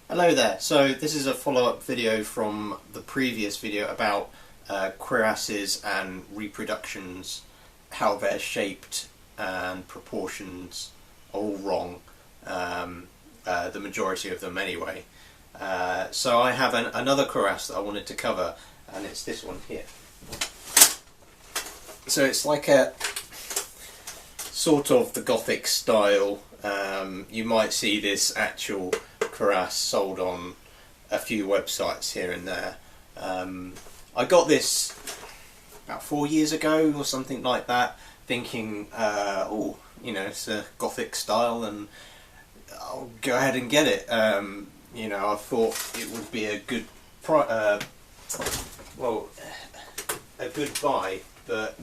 Hello there. So this is a follow-up video from the previous video about cuirasses and reproductions, how they're shaped and proportions are all wrong, the majority of them anyway. So I have another cuirass that I wanted to cover, and it's this one here. So it's like a sort of the Gothic style. You might see this actual cuirass sold on a few websites here and there. I got this about 4 years ago or something like that, thinking, oh, you know, it's a Gothic style and I'll go ahead and get it. You know, I thought it would be a good a good buy, but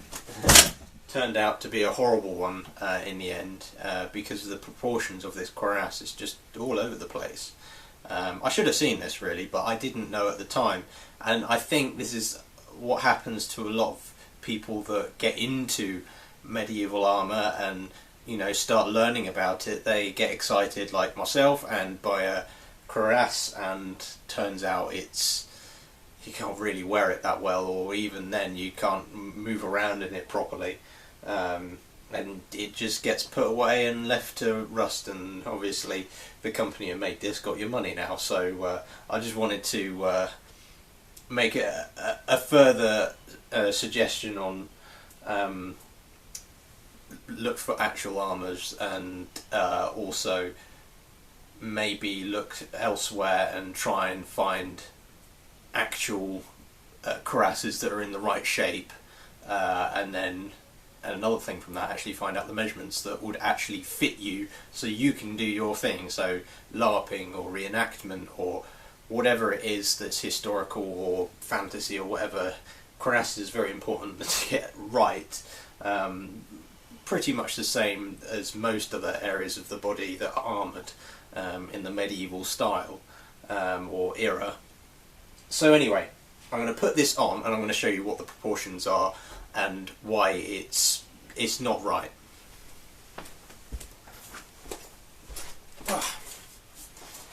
turned out to be a horrible one in the end, because of the proportions of this cuirass. It's just all over the place. I should have seen this really, but I didn't know at the time, and I think this is what happens to a lot of people that get into medieval armour and, you know, start learning about it. They get excited like myself and buy a cuirass, and turns out you can't really wear it that well, or even then you can't move around in it properly. And it just gets put away and left to rust, and obviously the company that made this got your money now. So I just wanted to make a further suggestion on look for actual armours, and also maybe look elsewhere and try and find actual cuirasses that are in the right shape, and then another thing from that, actually find out the measurements that would actually fit you so you can do your thing. So LARPing or reenactment or whatever it is that's historical or fantasy or whatever, cuirass is very important to get right. Pretty much the same as most other areas of the body that are armoured in the medieval style or era. So anyway, I'm going to put this on and I'm going to show you what the proportions are and why it's not right.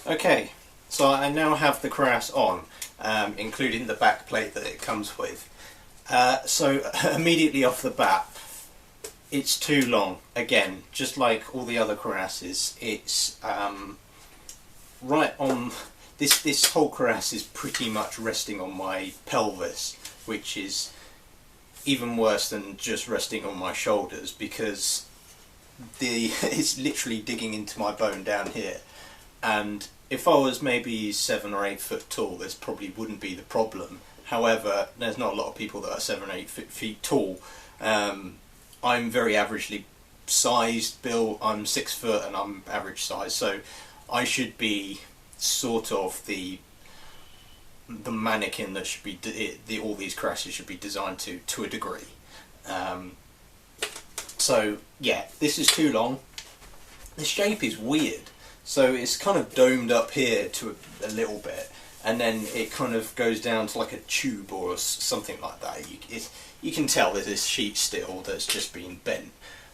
Okay, so I now have the cuirass on, including the back plate that it comes with. So immediately off the bat, it's too long. Again, just like all the other cuirasses, it's right on. This whole cuirass is pretty much resting on my pelvis, which is even worse than just resting on my shoulders, because it's literally digging into my bone down here. And if I was maybe 7 or 8 foot tall, this probably wouldn't be the problem. However, there's not a lot of people that are 7 or 8 feet tall. I'm very averagely sized, built. I'm 6 foot and I'm average size, so I should be sort of the mannequin that should be all these cuirasses should be designed to a degree. So yeah, this is too long. The shape is weird, so it's kind of domed up here to a little bit, and then it kind of goes down to like a tube or something like that. You can tell there's this sheet steel that's just been bent,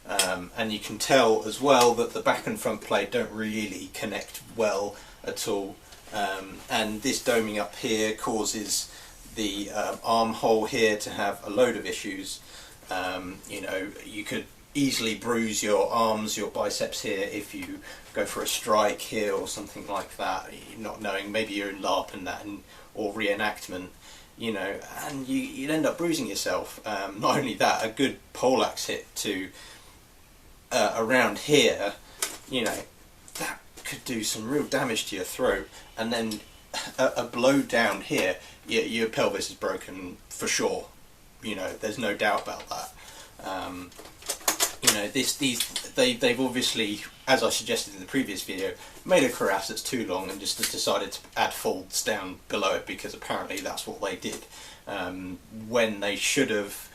and you can tell as well that the back and front plate don't really connect well at all. And this doming up here causes the armhole here to have a load of issues. You know, you could easily bruise your arms, your biceps here, if you go for a strike here or something like that, not knowing, maybe you're in LARP and that, or reenactment, you know, and you'd end up bruising yourself. Not only that, a good poleaxe hit to around here, you know, that could do some real damage to your throat. And then a blow down here, your pelvis is broken for sure. You know, there's no doubt about that. You know, they've obviously, as I suggested in the previous video, made a cuirass that's too long and just decided to add folds down below it, because apparently that's what they did, when they should have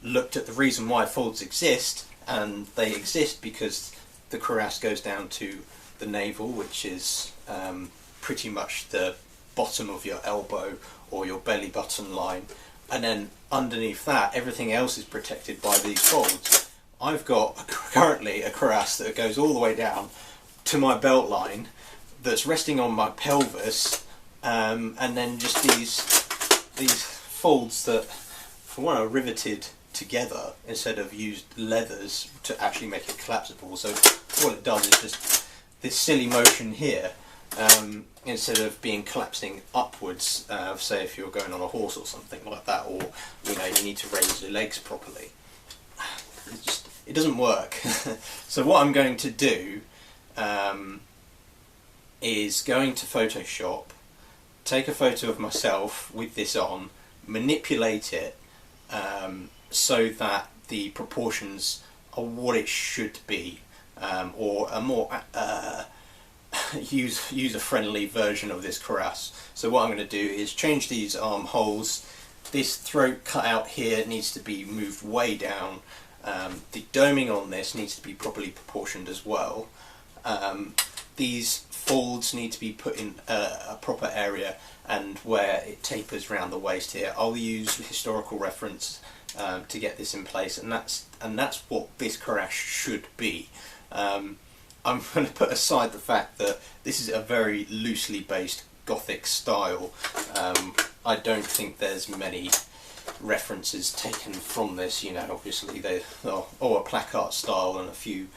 looked at the reason why folds exist. And they exist because the cuirass goes down to the navel, which is pretty much the bottom of your elbow or your belly button line, and then underneath that everything else is protected by these folds. I've got currently a cuirass that goes all the way down to my belt line, that's resting on my pelvis, and then just these folds that, for one, are riveted together instead of used leathers to actually make it collapsible. So what it does is just this silly motion here, instead of being collapsing upwards, say if you're going on a horse or something like that, or you need to raise your legs properly. It doesn't work. So what I'm going to do is go into Photoshop, take a photo of myself with this on, manipulate it so that the proportions are what it should be, or a more user-friendly version of this cuirass. So what I'm going to do is change these armholes. This throat cutout here needs to be moved way down. The doming on this needs to be properly proportioned as well. These folds need to be put in a proper area, and where it tapers around the waist here, I'll use historical reference to get this in place, and that's what this cuirass should be. I'm going to put aside the fact that this is a very loosely based Gothic style. I don't think there's many references taken from this. Obviously they a placard style and a few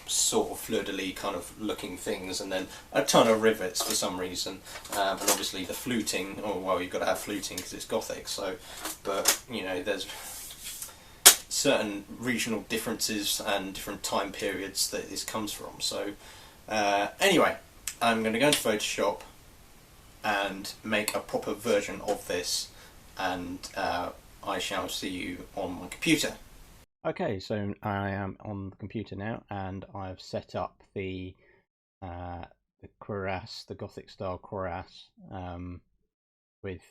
sort of fleur-de-lis kind of looking things, and then a ton of rivets for some reason, and obviously the fluting. Oh well, you've got to have fluting because it's Gothic. So, but there's certain regional differences and different time periods that this comes from. So anyway, I'm going to go into Photoshop and make a proper version of this, and I shall see you on my computer. Okay, so I am on the computer now, and I've set up the cuirass, the Gothic style cuirass, with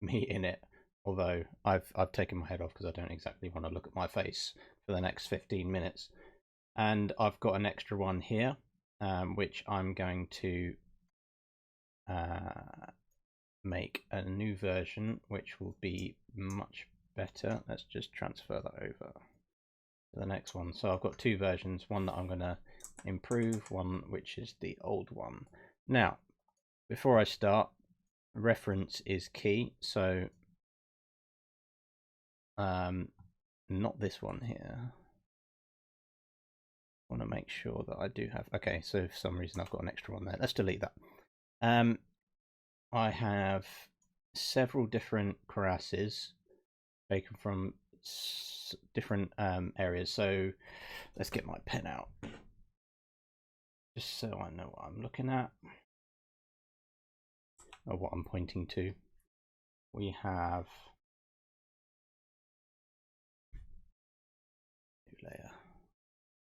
me in it. Although I've taken my head off because I don't exactly want to look at my face for the next 15 minutes. And I've got an extra one here, which I'm going to make a new version, which will be much better. Let's just transfer that over to the next one. So I've got two versions, one that I'm going to improve, one which is the old one. Now, before I start, reference is key. So not this one here. I want to make sure that I do have. Okay, so for some reason I've got an extra one there. Let's delete that. I have several different cuirasses taken from different areas. So let's get my pen out, just so I know what I'm looking at or what I'm pointing to. We have layer.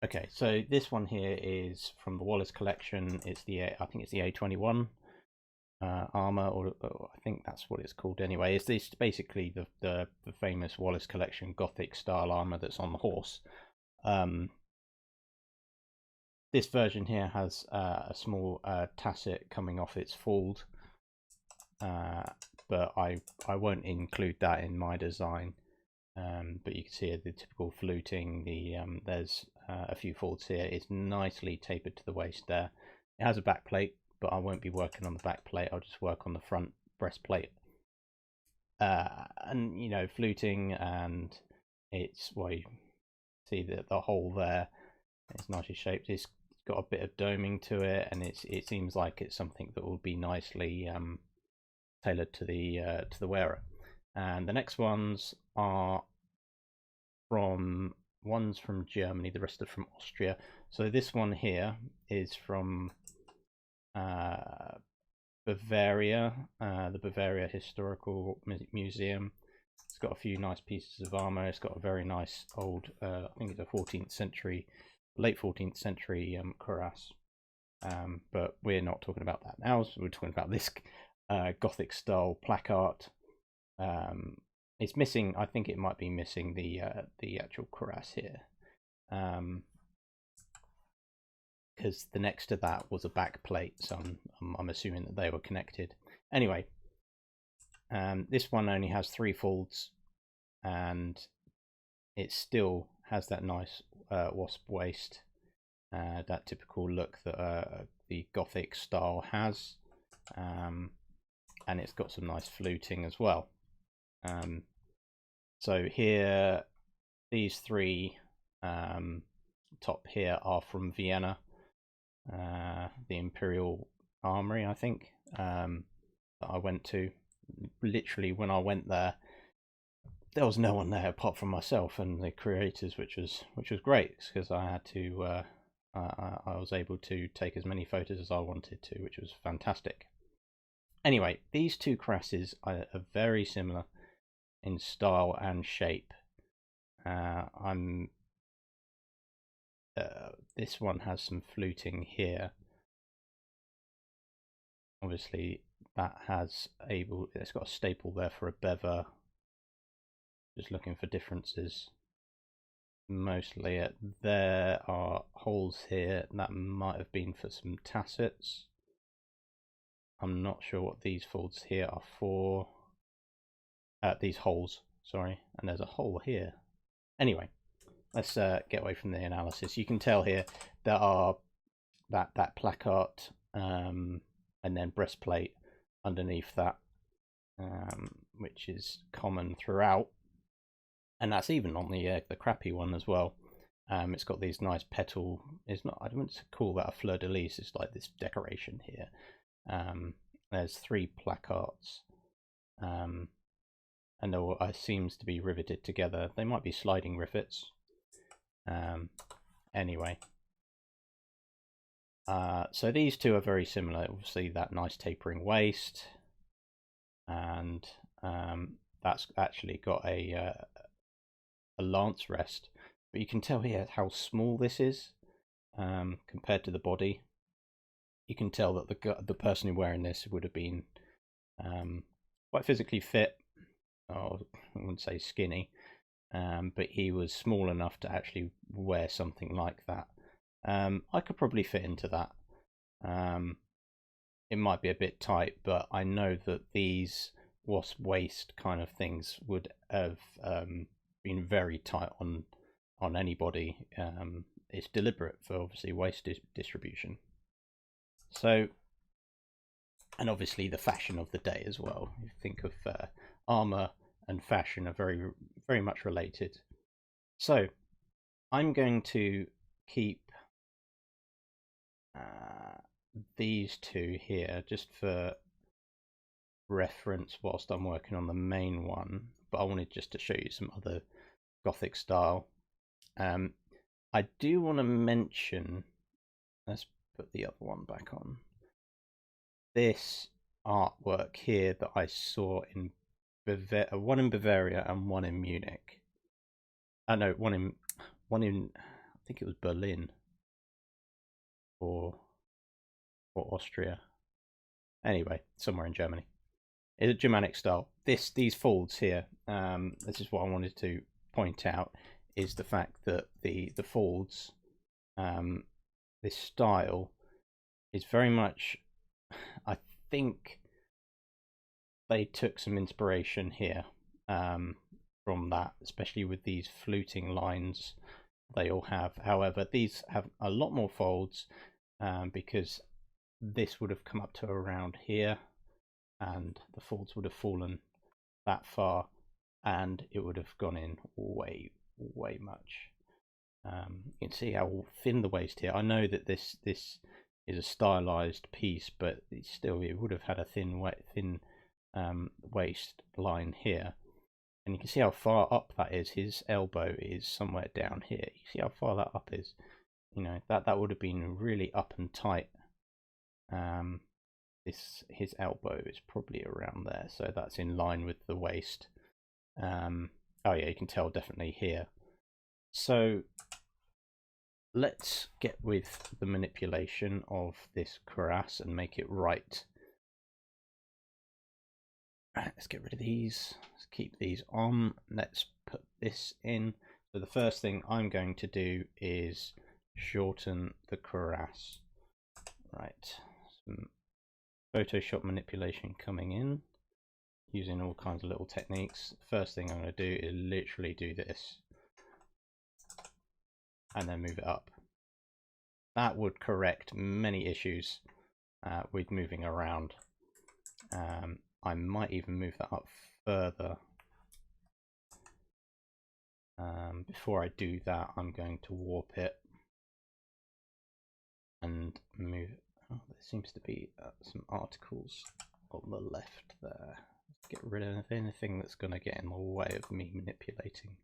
Okay, so this one here is from the Wallace collection. It's the I think it's the A21 armor, or I think that's what it's called anyway. It's this basically the famous Wallace collection Gothic style armor that's on the horse. This version here has a small tasset coming off its fold, but I won't include that in my design. But you can see the typical fluting. There's a few folds here. It's nicely tapered to the waist there. It has a back plate, but I won't be working on the back plate. I'll just work on the front breastplate. And fluting, and it's, well, you see the hole there. It's nicely shaped. It's got a bit of doming to it, and it seems like it's something that will be nicely tailored to the wearer. And the next ones are one's from Germany, the rest are from Austria. So this one here is from Bavaria, the Bavaria Historical Museum. It's got a few nice pieces of armor. It's got a very nice old, I think it's a 14th century, late 14th century cuirass. But we're not talking about that now. So we're talking about this Gothic style placard. It's missing. I think it might be missing the actual cuirass here, because the next to that was a back plate. So I'm assuming that they were connected. Anyway, this one only has 3 folds, and it still has that nice wasp waist. that typical look that the Gothic style has, and it's got some nice fluting as well. So here, these three top here are from Vienna, the Imperial Armory, I think, that I went to. Literally, when I went there was no one there apart from myself and the creators, which was great because I had to. I was able to take as many photos as I wanted to, which was fantastic. Anyway, these two cuirasses are very similar in style and shape. This one has some fluting here. Obviously, that it's got a staple there for a bever. Just looking for differences. Mostly, there are holes here that might have been for some tassets. I'm not sure what these folds here are for. These holes, sorry, and there's a hole here. Anyway, let's get away from the analysis. You can tell here there are that placard and then breastplate underneath that, which is common throughout, and that's even on the crappy one as well. It's got these nice petal. It's not. I don't call that a fleur de lis. It's like this decoration here. There's 3 placards, and it seems to be riveted together. They might be sliding rivets. Anyway, so these two are very similar. Obviously, that nice tapering waist, and that's actually got a lance rest. But you can tell here how small this is compared to the body. You can tell that the person who wearing this would have been quite physically fit. I wouldn't say skinny, but he was small enough to actually wear something like that. I could probably fit into that. It might be a bit tight, but I know that these wasp waist kind of things would have been very tight on anybody. It's deliberate for obviously waist distribution. So, and obviously the fashion of the day as well. You think of armor and fashion are very much related. So I'm going to keep these two here just for reference whilst I'm working on the main one, but I wanted just to show you some other Gothic style. I do want to mention, let's put the other one back on, this artwork here that I saw in one in Bavaria and one in Munich. No, one in I think it was Berlin or Austria. Anyway, somewhere in Germany. It's a Germanic style. These folds here, this is what I wanted to point out, is the fact that the folds, this style is very much, I think they took some inspiration here from that, especially with these fluting lines they all have. However, these have a lot more folds because this would have come up to around here and the folds would have fallen that far and it would have gone in way much. You can see how thin the waist here. I know that this is a stylized piece, but it would have had a thin waist line here, and you can see how far up that is. His elbow is somewhere down here. You see how far that up is. You know, that would have been really up and tight. His elbow is probably around there, so that's in line with the waist. Oh yeah, you can tell definitely here. So let's get with the manipulation of this cuirass and make it right. Right, let's get rid of these. Let's keep these on. Let's put this in. So the first thing I'm going to do is shorten the cuirass. Right, some Photoshop manipulation coming in, using all kinds of little techniques. First thing I'm going to do is literally do this and then move it up. that would correct many issues with moving around. I might even move that up further. Before I do that, I'm going to warp it and move. Oh, there seems to be some articles on the left there. Let's get rid of anything that's going to get in the way of me manipulating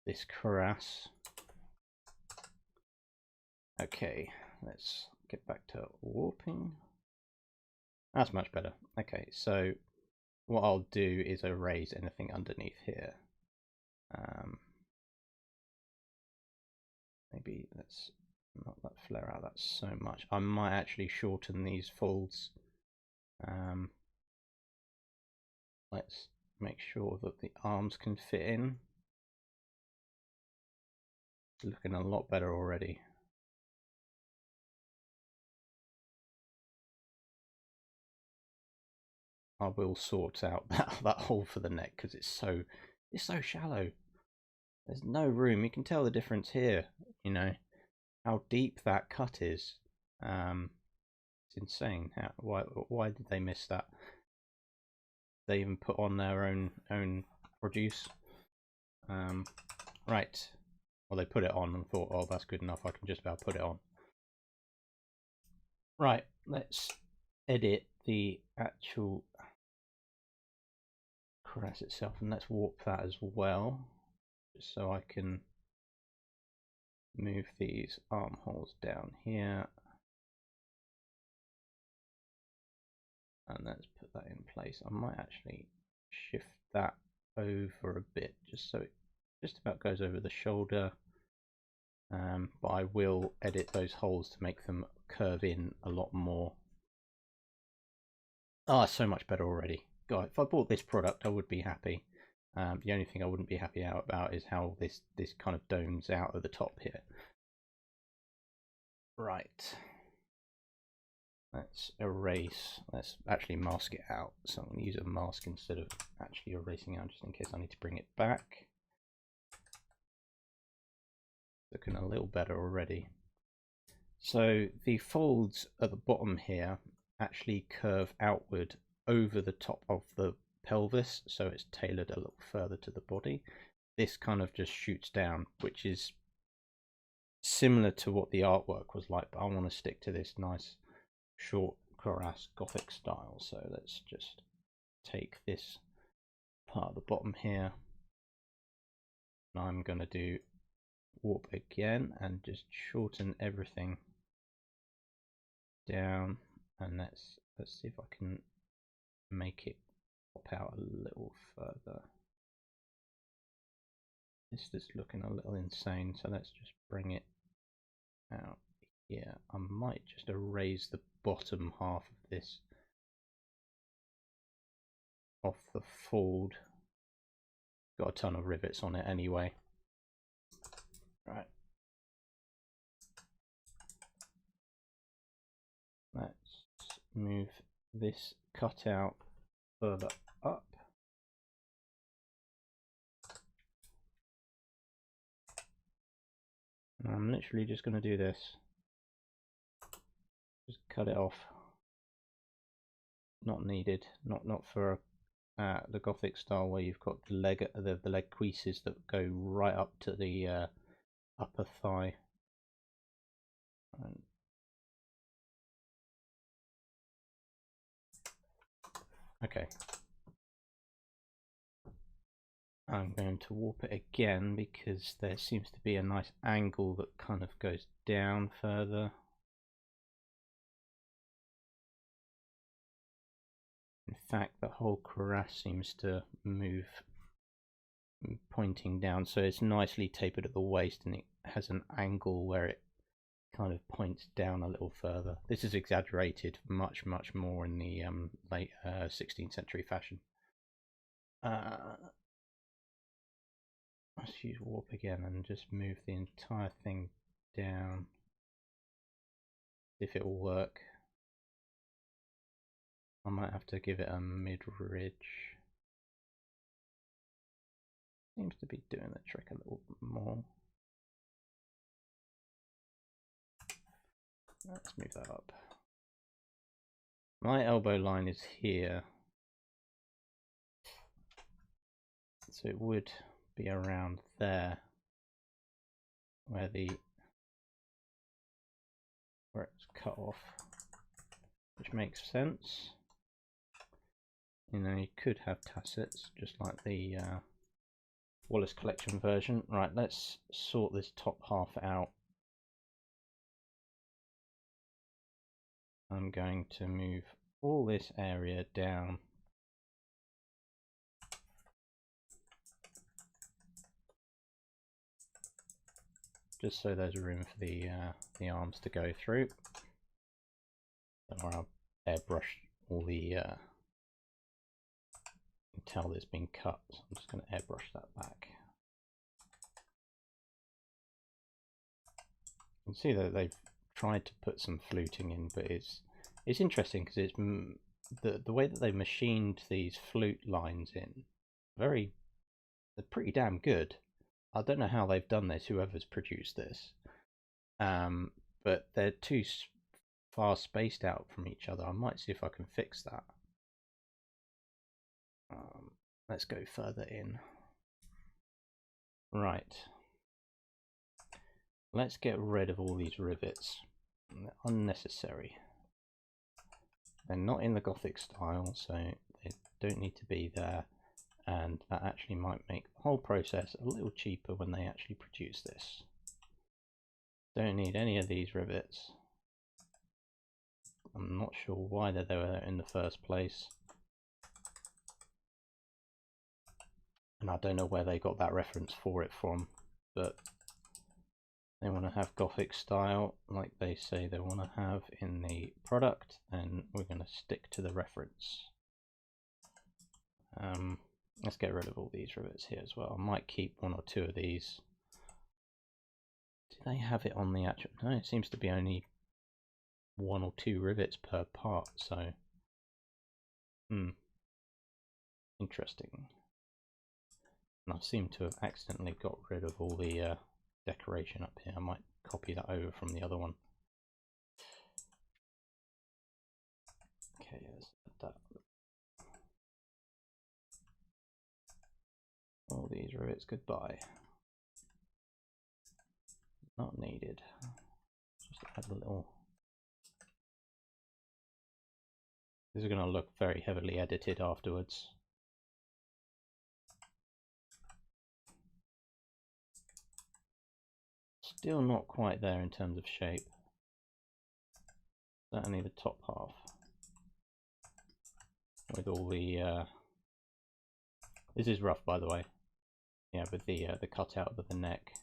this cuirass. Okay, let's get back to warping. That's much better. Okay, so what I'll do is erase anything underneath here. Maybe let's not that flare out that so much. I might actually shorten these folds. Let's make sure that the arms can fit in. It's looking a lot better already. I will sort out that hole for the neck because it's so shallow. There's no room. You can tell the difference here. You know how deep that cut is. It's insane. Why did they miss that? They even put on their own produce. Right. Well, they put it on and thought, oh, that's good enough. I can just about put it on. Right. Let's edit the actual cuirass itself, and let's warp that as well, just so I can move these armholes down here, and let's put that in place. I might actually shift that over a bit just so it just about goes over the shoulder, but I will edit those holes to make them curve in a lot more. Oh, so much better already. God, if I bought this product I would be happy. The only thing I wouldn't be happy about is how this kind of domes out at the top here. Right. Let's erase. Let's actually mask it out. So I'm going to use a mask instead of actually erasing out, just in case I need to bring it back. Looking a little better already. So the folds at the bottom here actually curve outward over the top of the pelvis, so it's tailored a little further to the body. This kind of just shoots down, which is similar to what the artwork was like, but I want to stick to this nice short cuirass Gothic style. So let's just take this part of the bottom here, and I'm going to do warp again and just shorten everything down, and let's see if I can make it pop out a little further. This is looking a little insane, so let's just bring it out here. I might just erase the bottom half of this off the fold. Got a ton of rivets on it anyway. Right. Let's move this cutout further up. And I'm literally just going to do this. Just cut it off. Not needed. Not for the Gothic style where you've got the leg creases that go right up to the upper thigh. And okay. I'm going to warp it again because there seems to be a nice angle that kind of goes down further. In fact, the whole cuirass seems to move pointing down, so it's nicely tapered at the waist, and it has an angle where it kind of points down a little further. This is exaggerated much more in the late 16th century fashion. Let's use warp again and just move the entire thing down, if it will work. I might have to give it a mid-ridge. Seems to be doing the trick a little more. Let's move that up. My elbow line is here, so it would be around there, where it's cut off, which makes sense. You know, you could have tassets, just like the Wallace Collection version. Right, let's sort this top half out. I'm going to move all this area down. Just so there's room for the arms to go through. Or I'll airbrush all the you can tell there's been cut, so I'm just going to airbrush that back. You can see that they've tried to put some fluting in, but it's interesting because it's the way that they've machined these flute lines in. They're pretty damn good. I don't know how they've done this, whoever's produced this, but they're too far spaced out from each other. I might see if I can fix that. Let's go further in. Right. Let's get rid of all these rivets. They're unnecessary. They're not in the Gothic style, so they don't need to be there. And that actually might make the whole process a little cheaper when they actually produce this. Don't need any of these rivets. I'm not sure why they were there in the first place. And I don't know where they got that reference for it from, but they want to have Gothic style like they say they want to have in the product, and we're going to stick to the reference. Let's get rid of all these rivets here as well. I might keep one or two of these. Do they have it on the actual? No, it seems to be only 1 or 2 rivets per part, so interesting. And I seem to have accidentally got rid of all the decoration up here. I might copy that over from the other one. Okay, let's add that. All these rivets, goodbye. Not needed. Just add a little. This is going to look very heavily edited afterwards. Still not quite there in terms of shape. Certainly the top half. With all the this is rough, by the way. Yeah, with the cutout of the neck.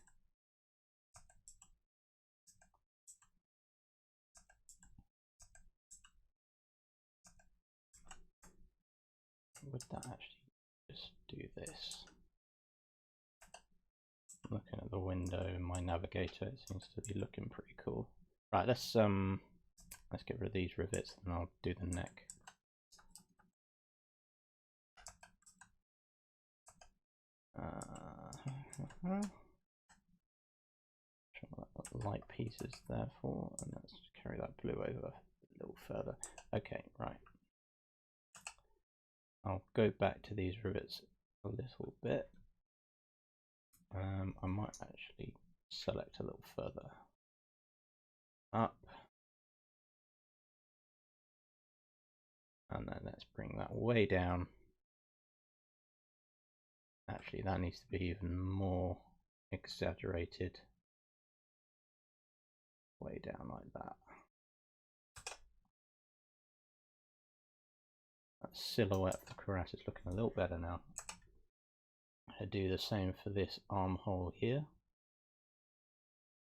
Would that actually just do this? Looking at the window in my navigator, it seems to be looking pretty cool. Right, let's get rid of these rivets and I'll do the neck. Light pieces therefore, and let's carry that blue over a little further. Okay, right. I'll go back to these rivets a little bit. I might actually select a little further up, and then let's bring that way down. Actually, that needs to be even more exaggerated. Way down like that. That silhouette of the cuirass is looking a little better now. I do the same for this armhole here.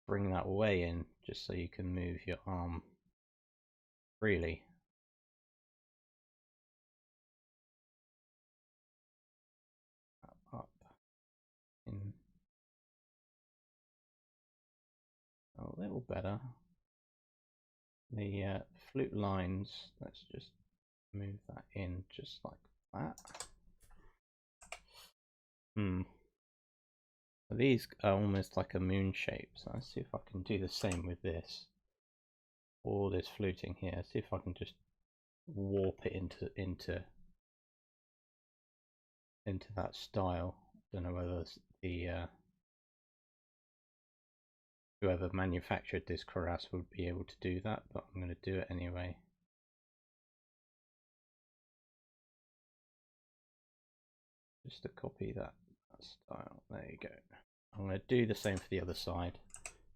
Bring that way in just so you can move your arm freely. Up in a little better. The flute lines, let's just move that in just like that. These are almost like a moon shape, so let's see if I can do the same with this. all this fluting here. See if I can just warp it into that style. Don't know whether the whoever manufactured this cuirass would be able to do that, but I'm going to do it anyway. Just to copy that style. There you go. I'm going to do the same for the other side.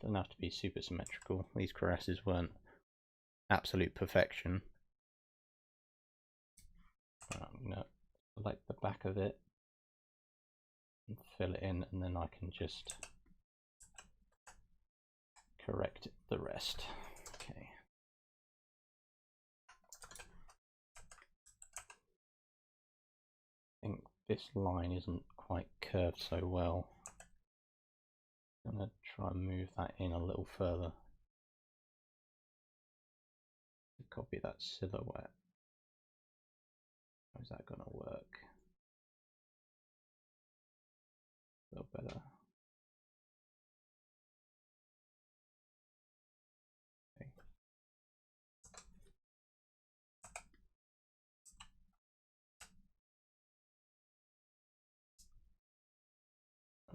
Doesn't have to be super symmetrical. These cuirasses weren't absolute perfection. I'm going to select the back of it and fill it in, and then I can just correct the rest. Okay. I think this line isn't quite curved so well. I'm going to try and move that in a little further to copy that silhouette. How is that going to work? A little better. Okay.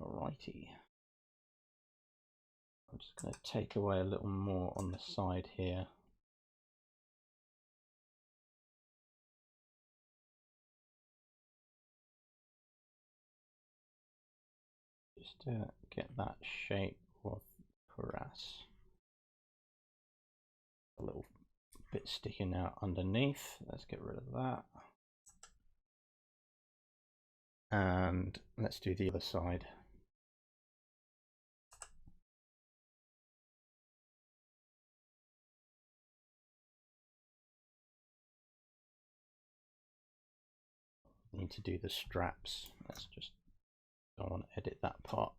Alrighty. I'm just going to take away a little more on the side here. Just to get that shape of cuirass. A little bit sticking out underneath. Let's get rid of that. And let's do the other side. Need to do the straps. Let's just, I want to edit that part.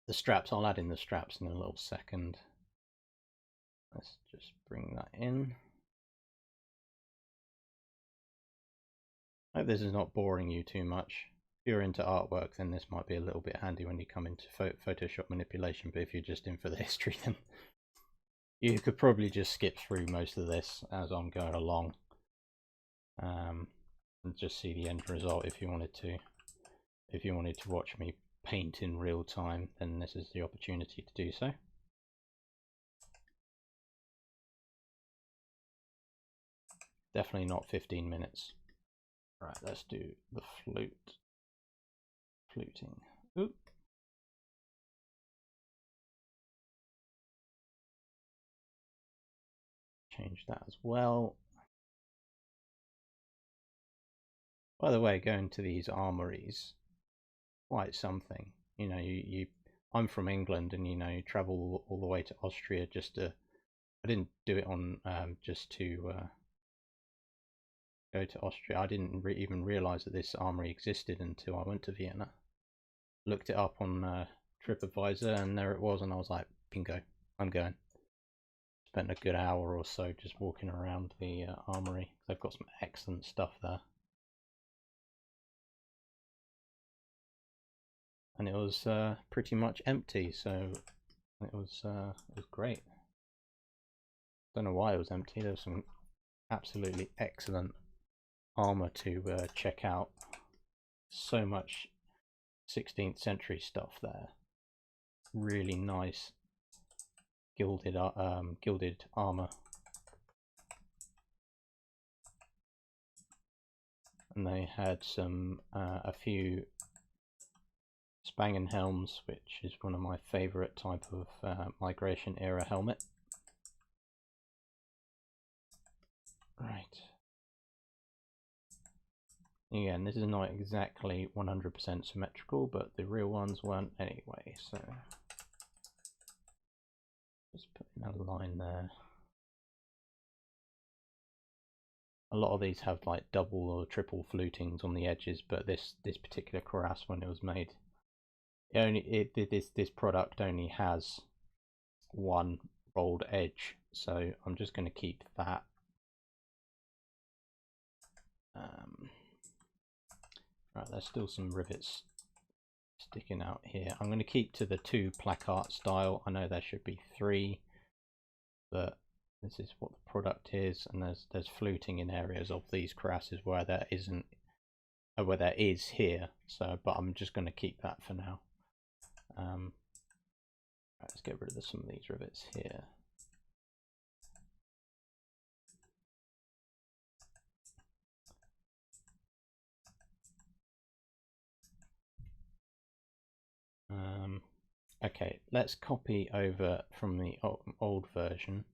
The straps, I'll add in the straps in a little second. Let's just bring that in. I hope this is not boring you too much. If you're into artwork, then this might be a little bit handy when you come into Photoshop manipulation, but if you're just in for the history, then you could probably just skip through most of this as I'm going along. And just see the end result if you wanted to. If you wanted to watch me paint in real time, then this is the opportunity to do so. Definitely not 15 minutes. Right, let's do the fluting. Oop. Change that as well. By the way, going to these armories, quite something. You know, I'm from England, and you know, you travel all the way to Austria just to. I didn't do it on just to go to Austria. I didn't even realise that this armory existed until I went to Vienna. Looked it up on TripAdvisor, and there it was, and I was like, bingo, I'm going. Spent a good hour or so just walking around the armory. They've got some excellent stuff there. And it was pretty much empty, so it was great. Don't know why it was empty. There was some absolutely excellent armor to check out. So much 16th century stuff there. Really nice gilded armor. And they had some a few Spangen helms, which is one of my favourite type of migration era helmet. Right. Again, this is not exactly 100% symmetrical, but the real ones weren't anyway, so just putting a line there. A lot of these have like double or triple flutings on the edges, but this particular cuirass, when it was made, this product only has one rolled edge, so I'm just going to keep that. Right, there's still some rivets sticking out here. I'm going to keep to the 2 placard style. I know there should be 3, but This is what the product is, and there's fluting in areas of these cuirasses where there isn't, where there is here. So, but I'm just going to keep that for now. Let's get rid of some of these rivets here. Okay, let's copy over from the old version.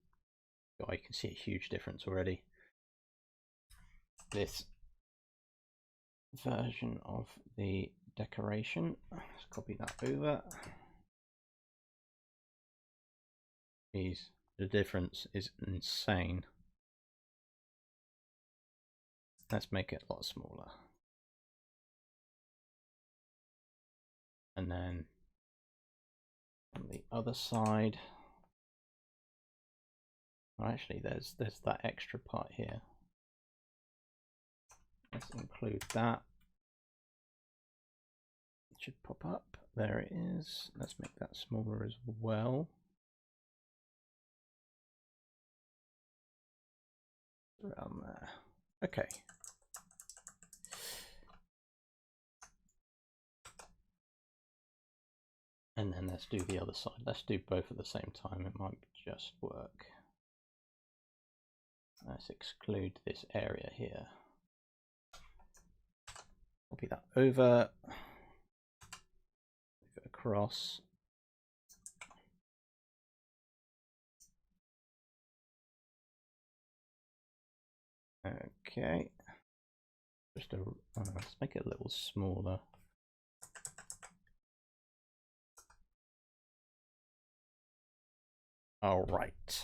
Oh, you can see a huge difference already. This version of the decoration. Let's copy that over. The difference is insane. Let's make it a lot smaller. And then on the other side, well, actually there's that extra part here. Let's include that. It should pop up. There it is. Let's make that smaller as well. Around there. Okay. And then let's do the other side. Let's do both at the same time. It might just work. Let's exclude this area here. Copy that over. Move it across. Okay. Just let's make it a little smaller. All right.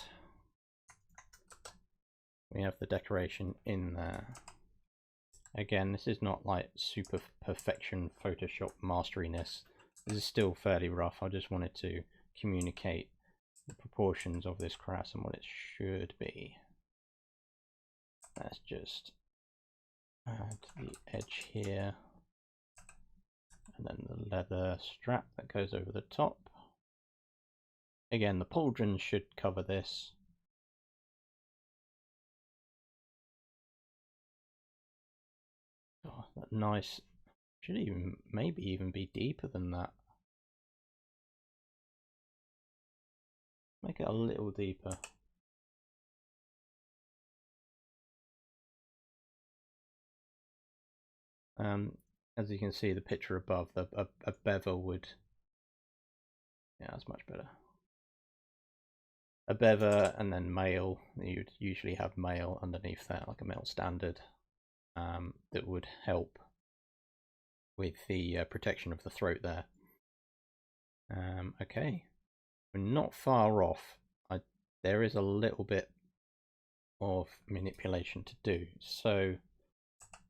We have the decoration in there. Again, this is not like super perfection Photoshop masteriness. This is still fairly rough. I just wanted to communicate the proportions of this cuirass and what it should be. Let's just add the edge here, and then the leather strap that goes over the top. Again, the pauldrons should cover this. Oh, that nice. Should even maybe even be deeper than that. Make it a little deeper. As you can see, the picture above, a bevel would. Yeah, that's much better. A bevel and then mail. You'd usually have mail underneath that, like a mail standard, that would help with the protection of the throat there. Okay, we're not far off. There is a little bit of manipulation to do, so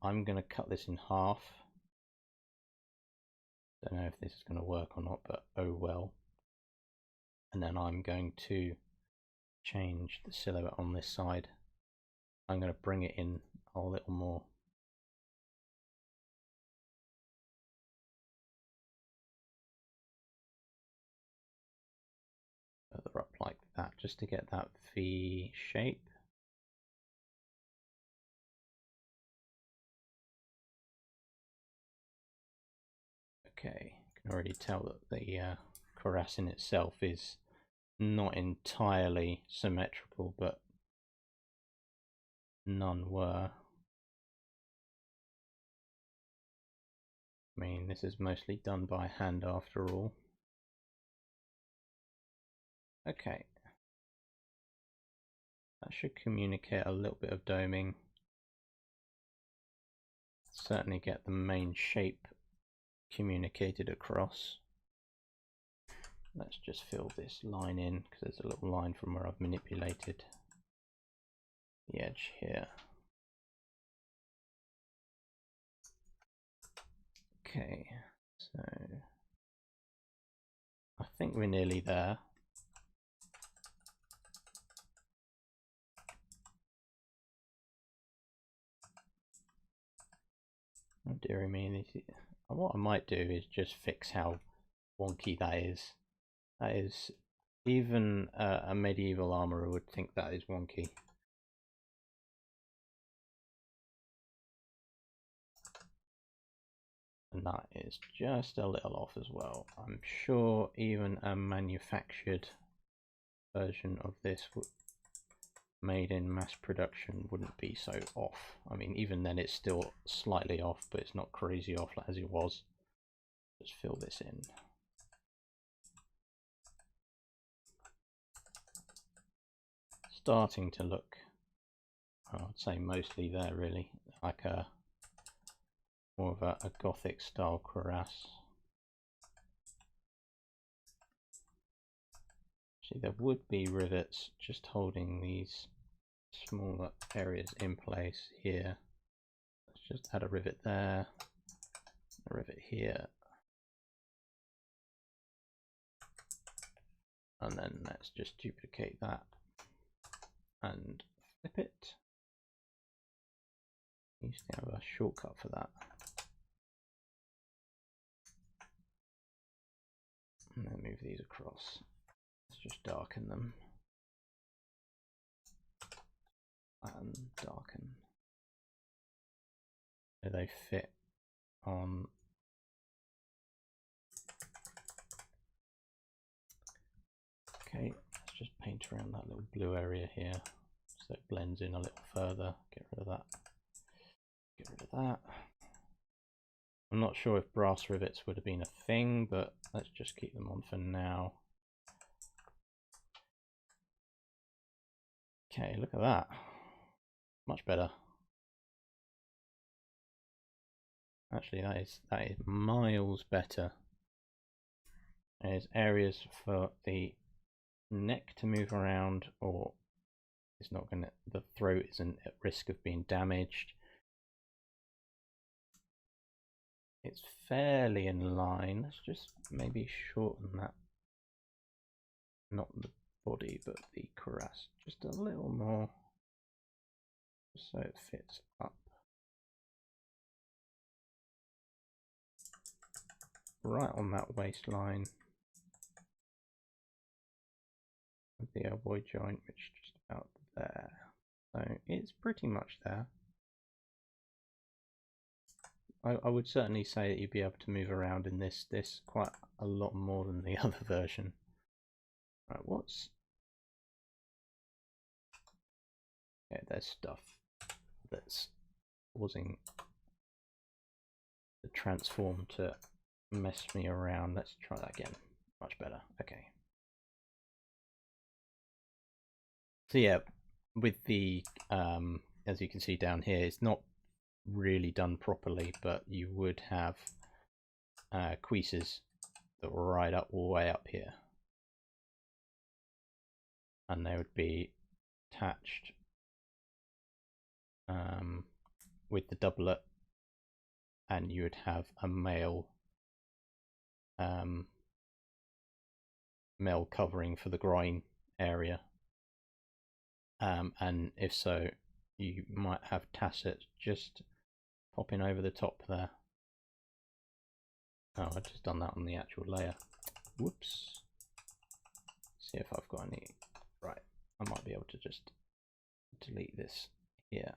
I'm going to cut this in half. Don't know if this is going to work or not, but oh well. And then I'm going to change the silhouette on this side. I'm going to bring it in a little more. Further up like that, just to get that V shape. Okay, you can already tell that the cuirass in itself is not entirely symmetrical, but none were. I mean, this is mostly done by hand after all. Okay. That should communicate a little bit of doming. Certainly get the main shape communicated across. Let's just fill this line in because there's a little line from where I've manipulated the edge here. Okay, so I think we're nearly there. Oh dearie me, what I might do is just fix how wonky that is. That is Even a medieval armourer would think that is wonky. And that is just a little off as well. I'm sure even a manufactured version of this made in mass production wouldn't be so off. I mean, even then it's still slightly off, but it's not crazy off as it was. Just fill this in. Starting to look, I'd say mostly there really, like a more of a Gothic style cuirass. See, there would be rivets just holding these smaller areas in place here. Let's just add a rivet there, a rivet here, and then let's just duplicate that and flip it. Used to have a shortcut for that. And then move these across. Let's just darken them. And darken. So they fit on. Okay, let's just paint around that little blue area here so it blends in a little further. Get rid of that. Get rid of that. I'm not sure if brass rivets would have been a thing, but let's just keep them on for now. Okay, look at that. Much better. Actually, that is miles better. There's areas for the neck to move around, or it's not going to. The throat isn't at risk of being damaged. It's fairly in line. Let's just maybe shorten that. Not the body, but the cuirass just a little more, so it fits up. Right on that waistline of the elbow joint, which is just about there. So it's pretty much there. I would certainly say that you'd be able to move around in this quite a lot more than the other version. Right, what's... Yeah, there's stuff that's causing the transform to mess me around. Let's try that again. Much better. Okay. So yeah, with the as you can see down here, it's not really done properly, but you would have cuisses that were right up all the way up here, and they would be attached with the doublet, and you would have a male covering for the groin area, and if so, you might have tassets just popping over the top there. Oh, I've just done that on the actual layer. Whoops. See if I've got any. Right, I might be able to just delete this here.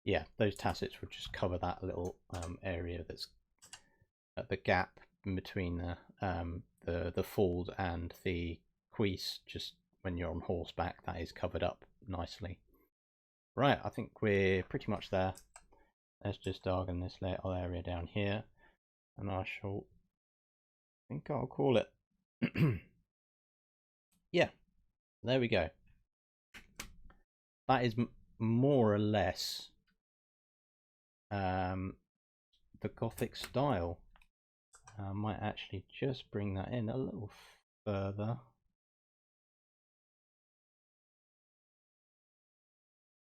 Yeah, those tassets would just cover that little area that's at the gap in between the fold and the cuisse. Just when you're on horseback, that is covered up nicely. Right, I think we're pretty much there. Let's just darken this little area down here, and I think I'll call it. Yeah, there we go. That is more or less the Gothic style. I might actually just bring that in a little further.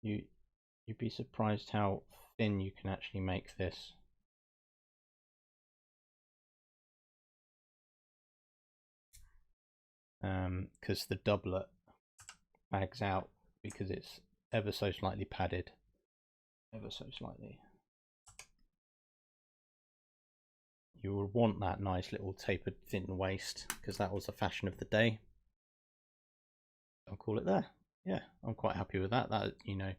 You'd be surprised how thin you can actually make this. Because the doublet bags out because it's ever so slightly padded. Ever so slightly. You will want that nice little tapered thin waist because that was the fashion of the day. I'll call it there. Yeah, I'm quite happy with that. That, you know,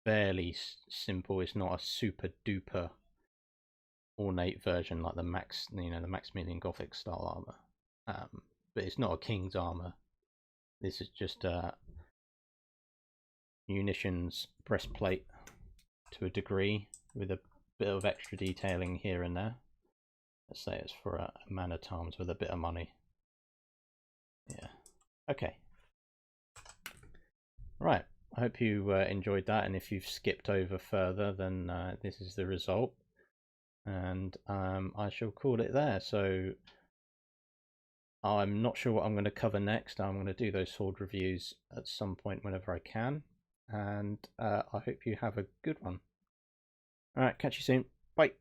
fairly simple. It's not a super duper ornate version like the Max, you know, the Maximilian Gothic style armor. But it's not a king's armor. This is just a munitions breastplate to a degree with a bit of extra detailing here and there. Let's say it's for a man at arms with a bit of money. Yeah. Okay. Right. I hope you enjoyed that, and if you've skipped over further, then this is the result. And I shall call it there. So I'm not sure what I'm going to cover next. I'm going to do those sword reviews at some point whenever I can. And I hope you have a good one. Alright, catch you soon. Bye.